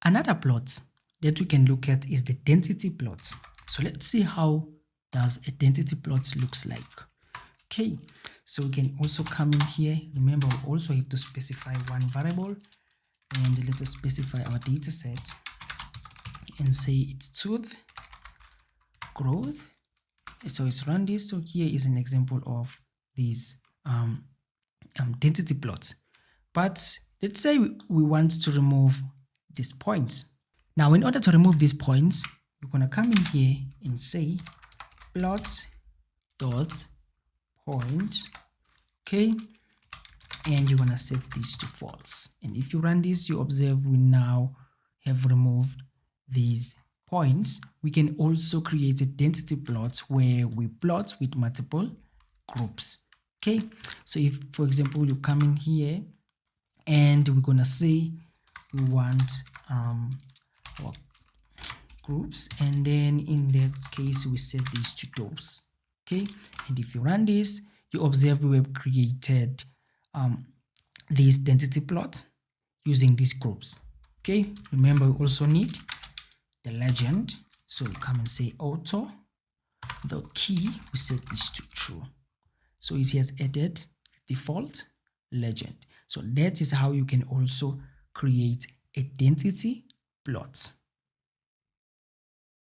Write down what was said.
Another plot that we can look at is the density plot. So let's see how does a density plot looks like. Okay, so we can also come in here. Remember, we also have to specify one variable, and let us specify our data set and say it's tooth growth. So it's run this. So here is an example of these density plots. But let's say we want to remove these points. Now, in order to remove these points, we're going to come in here and say plot dot point. Okay, and you're going to set this to false. And if you run this, you observe we now have removed these points. We can also create a density plot where we plot with multiple groups. Okay, so if, for example, you come in here and we're gonna say we want our groups, and then in that case we set these to tops. Okay, and if you run this, you observe we have created this density plot using these groups. Okay, remember we also need the legend, so we come and say auto the key, we set this to true. So it has added default legend. So that is how you can also create a density plot.